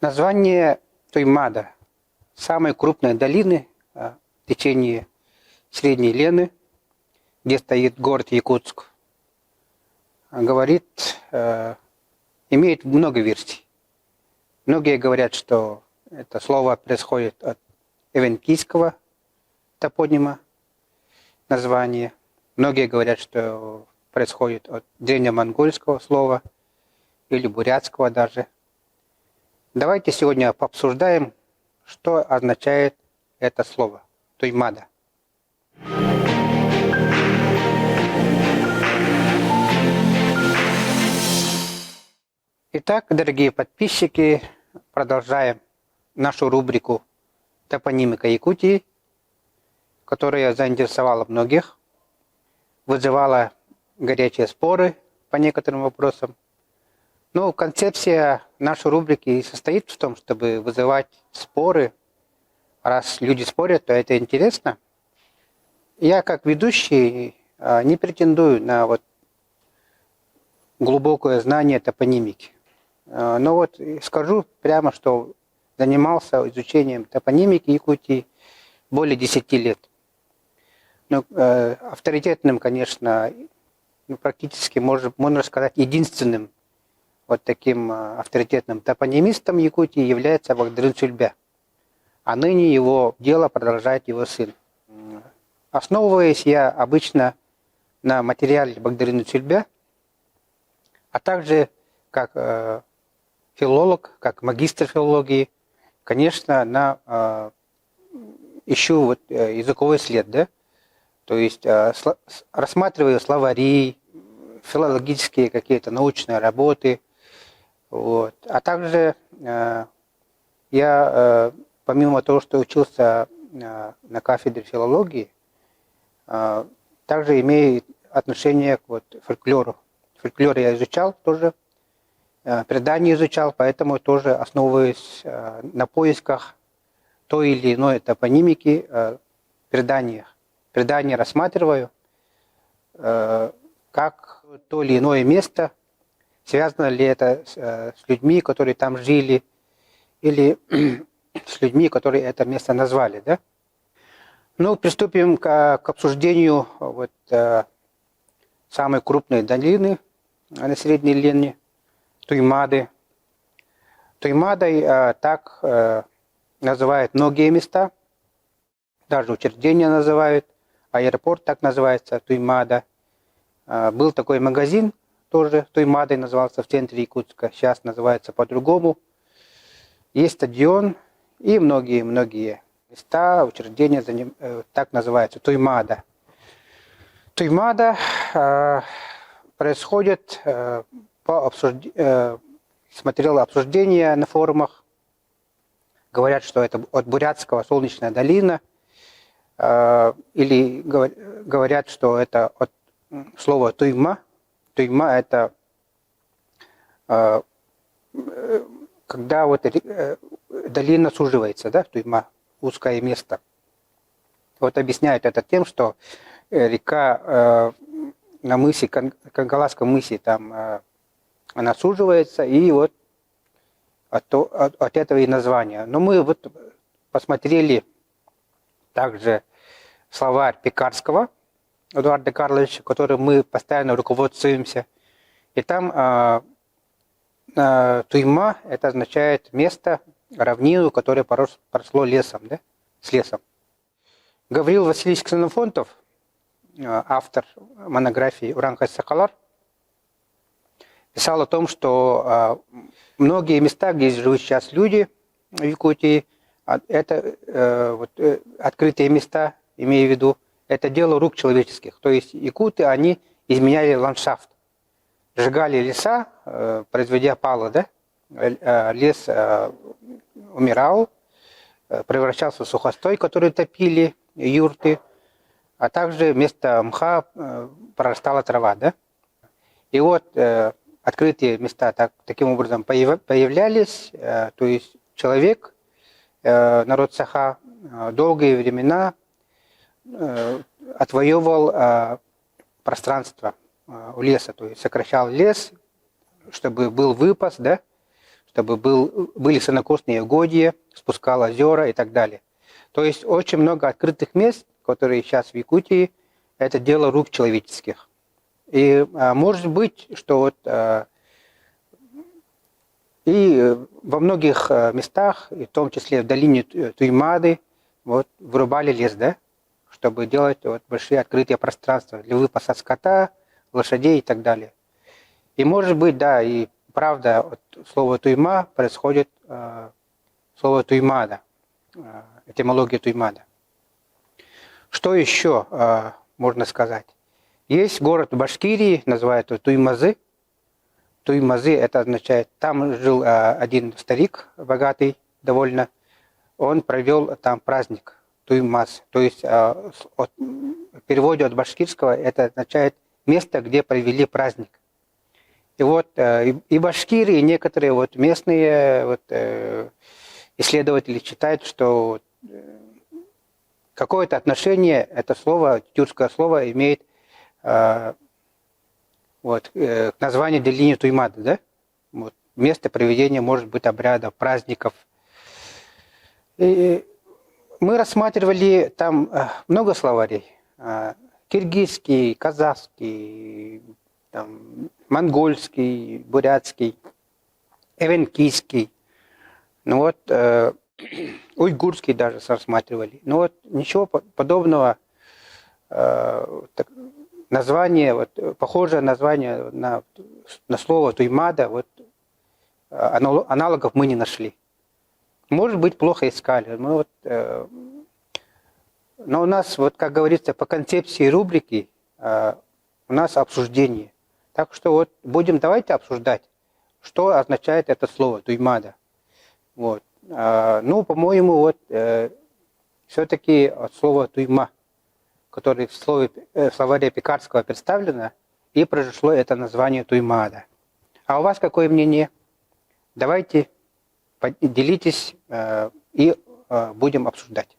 Название Туймада, самой крупной долины в течение Средней Лены, где стоит город Якутск, говорит, имеет много версий. Многие говорят, что это слово происходит от эвенкийского топонима, названия. Многие говорят, что происходит от древнемонгольского слова или бурятского даже. Давайте сегодня пообсуждаем, что означает это слово Туймада. Итак, дорогие подписчики, продолжаем нашу рубрику «Топонимика Якутии», которая заинтересовала многих, вызывала горячие споры по некоторым вопросам. Но концепция нашей рубрики состоит в том, чтобы вызывать споры. Раз люди спорят, то это интересно. Я, как ведущий, не претендую на глубокое знание топонимики. Но скажу прямо, что занимался изучением топонимики Якутии более 10 лет. Авторитетным, конечно, практически, можно сказать, единственным таким авторитетным топонимистом Якутии является Багдырын Чульбя. А ныне его дело продолжает его сын. Основываясь я обычно на материале Багдырына Чульбя, а также как филолог, как магистр филологии, конечно, ищу языковой след, да? То есть рассматриваю словари, филологические какие-то научные работы. А также я, помимо того, что учился на кафедре филологии, также имею отношение к фольклору. Фольклор я изучал тоже, предания изучал, поэтому тоже основываюсь на поисках той или иной топонимики в преданиях. Предания рассматриваю, как то или иное место, связано ли это с людьми, которые там жили, или с людьми, которые это место назвали. Да? Приступим к обсуждению самой крупной долины на Средней Лене, Туймады. Туймадой так называют многие места, даже учреждения называют, аэропорт так называется, Туймада. Был такой магазин, тоже Туймадой назывался, в центре Якутска, сейчас называется по-другому. Есть стадион и многие-многие места, учреждения так называются, Туймада. Туймада происходит смотрел обсуждения на форумах, говорят, что это от бурятского солнечная долина, или говорят, что это от слова туйма. Туйма – это когда долина суживается, да, туйма, узкое место. Объясняют это тем, что река на мысе, Кангаласском мысе, там она суживается, и от этого и название. Но мы посмотрели также словарь Пекарского Эдуарда Карловича, которым мы постоянно руководствуемся. И там туйма – это означает место, равнину, которое поросло лесом, да? С лесом. Гаврил Васильевич Ксенофонтов, автор монографии «Уран-Хасакалар», писал о том, что многие места, где живут сейчас люди в Якутии, это открытые места, имею в виду, это дело рук человеческих. То есть якуты, они изменяли ландшафт. Сжигали леса, производя пало, да? Лес умирал, превращался в сухостой, который топили, юрты, а также вместо мха прорастала трава, да? И открытые места таким образом появлялись, то есть человек, народ Саха, долгие времена отвоевывал пространство у леса, то есть сокращал лес, чтобы был выпас, да, чтобы были сенокосные угодья, спускал озера и так далее. То есть очень много открытых мест, которые сейчас в Якутии, это дело рук человеческих. И может быть, что вот и во многих местах, и в том числе в долине Туймады, вот, вырубали лес, да, чтобы делать вот большие открытые пространства для выпаса скота, лошадей и так далее. И может быть, да, и правда, от слова туйма происходит слово туймада, этимология туймада. Что еще можно сказать? Есть город в Башкирии, называют его Туймазы. Туймазы, это означает, там жил один старик, богатый довольно, он провел там праздник, Туймаз. То есть в переводе от башкирского это означает место, где провели праздник. И вот и башкиры, и некоторые вот местные вот, исследователи считают, что какое-то отношение это слово, тюркское слово, имеет вот, к названию долины Туймады, да? Вот, место проведения, может быть, обрядов, праздников. И мы рассматривали там много словарей. Киргизский, казахский, там, монгольский, бурятский, эвенкийский. Ну вот, уйгурский даже рассматривали. Ну вот, ничего подобного. Название, вот, похожее название на слово Туймада, вот, аналогов мы не нашли. Может быть, плохо искали. Мы вот, но у нас, вот, как говорится, по концепции рубрики у нас обсуждение. Так что вот давайте обсуждать, что означает это слово Туймада. Вот. Ну, по-моему, вот все-таки от слова Туйма, которое в словаре Пекарского представлено, и произошло это название Туймада. А у вас какое мнение? Давайте делитесь и будем обсуждать.